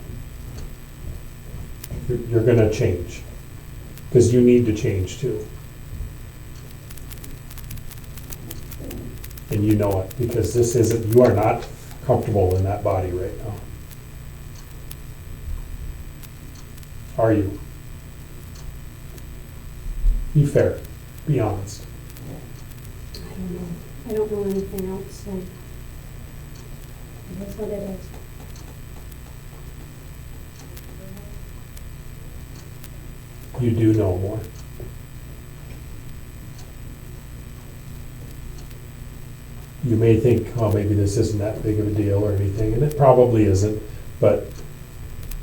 change. Because you need to change too. And you know it, because you are not comfortable in that body right now. Are you? Be fair, be honest. I don't know. I don't know anything else, so it is what it is. You do know more. You may think, oh, maybe this isn't that big of a deal or anything, and it probably isn't, but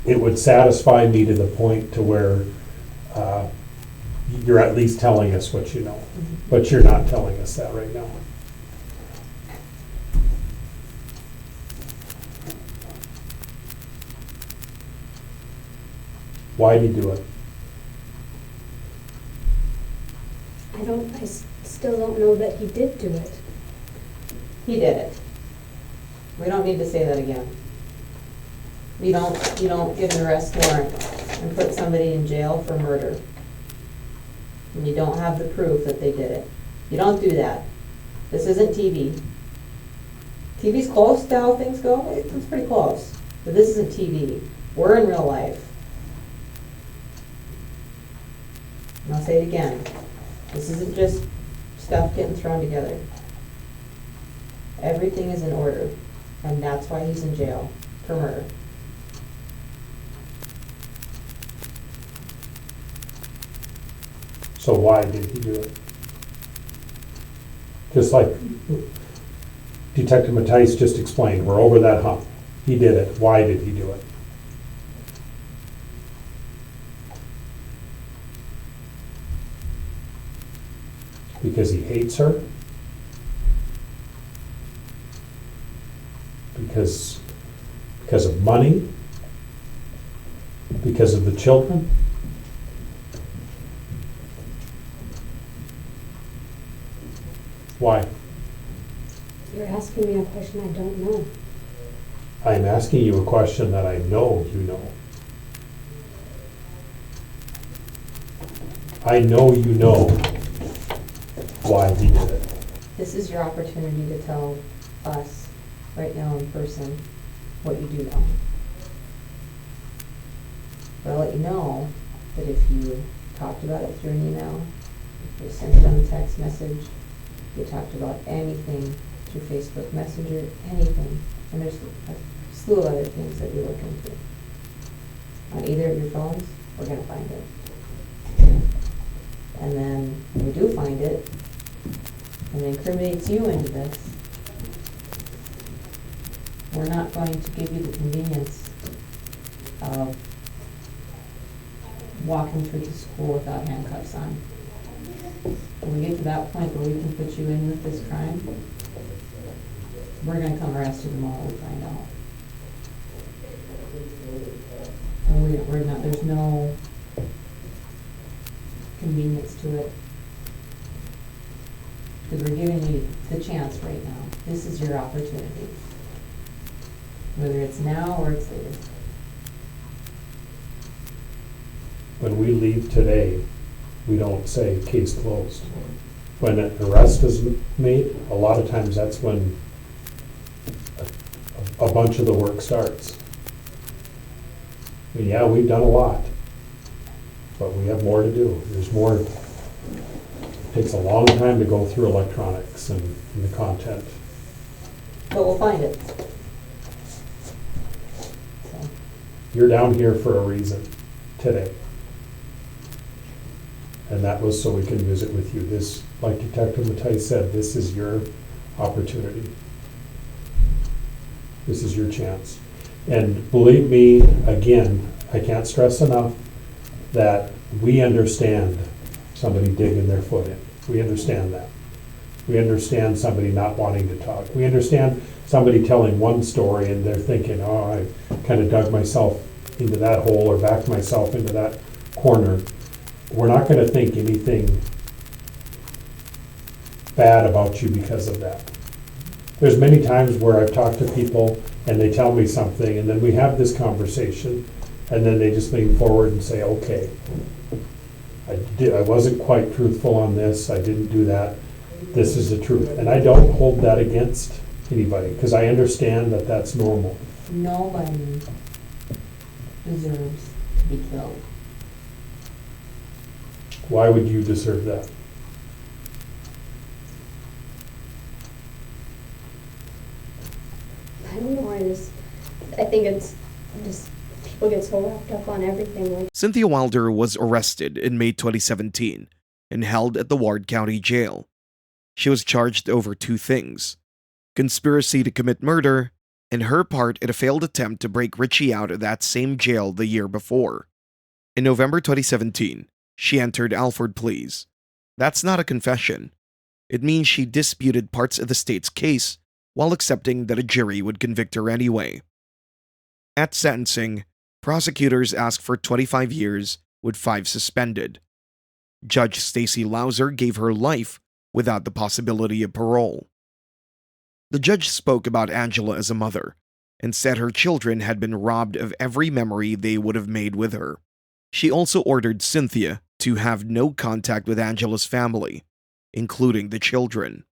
it would satisfy me to the point to where you're at least telling us what you know, but you're not telling us that right now. Why did he do it? Still don't know that he did do it. He did it. We don't need to say that again. You don't give an arrest warrant and put somebody in jail for murder. And you don't have the proof that they did it. You don't do that. This isn't TV. TV's close to how things go. It's pretty close. But this isn't TV. We're in real life. And I'll say it again. This isn't just stuff getting thrown together. Everything is in order. And that's why he's in jail for murder. So why did he do it? Just like Detective Mattice just explained, we're over that hump. He did it. Why did he do it? Because he hates her? Because of money? Because of the children? Why? You're asking me a question I don't know. I'm asking you a question that I know you know. I know you know why he did it. This is your opportunity to tell us right now in person what you do know. But I'll let you know that if you talked about it through an email, if you sent it on a text message, if you talked about anything through Facebook Messenger, anything, and there's a slew of other things that we look into. On either of your phones, we're going to find it. And then when we do find it, and it incriminates you into this, we're not going to give you the convenience of walking through the school without handcuffs on. When we get to that point where we can put you in with this crime, we're going to come arrest you the moment we find out. And we're not, there's no convenience to it. Because we're giving you the chance right now. This is your opportunity. Whether it's now or it's later. When we leave today, we don't say case closed. When an arrest is made, a lot of times that's when a bunch of the work starts. I mean, yeah, we've done a lot, but we have more to do. There's more. It takes a long time to go through electronics and the content. But we'll find it. So. You're down here for a reason today. And that was so we can visit with you. This, like Detective Mattice said, this is your opportunity. This is your chance. And believe me, again, I can't stress enough that we understand somebody digging their foot in. We understand that. We understand somebody not wanting to talk. We understand somebody telling one story and they're thinking, oh, I kind of dug myself into that hole or backed myself into that corner. We're not going to think anything bad about you because of that. There's many times where I've talked to people and they tell me something and then we have this conversation and then they just lean forward and say, okay, I wasn't quite truthful on this, I didn't do that, this is the truth. And I don't hold that against anybody because I understand that that's normal. Nobody deserves to be killed. Why would you deserve that? I don't know. I think it's just people get so wrapped up on everything. Like Cynthia Wilder was arrested in May 2017 and held at the Ward County Jail. She was charged over two things: conspiracy to commit murder and her part in a failed attempt to break Richie out of that same jail the year before. In November 2017, she entered Alford pleas. That's not a confession. It means she disputed parts of the state's case while accepting that a jury would convict her anyway. At sentencing, Prosecutors asked for 25 years with 5 suspended. Judge Stacy Lauser gave her life without the possibility of parole. The judge spoke about Angela as a mother and said her children had been robbed of every memory they would have made with her. She also ordered Cynthia to have no contact with Angela's family, including the children.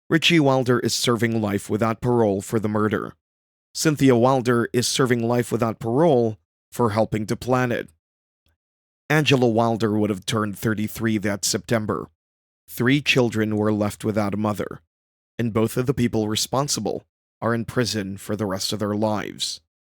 Richie Wilder is serving life without parole for the murder. Cynthia Wilder is serving life without parole for helping to plan it. Angela Wilder would have turned 33 that September. 3 children were left without a mother, and both of the people responsible are in prison for the rest of their lives.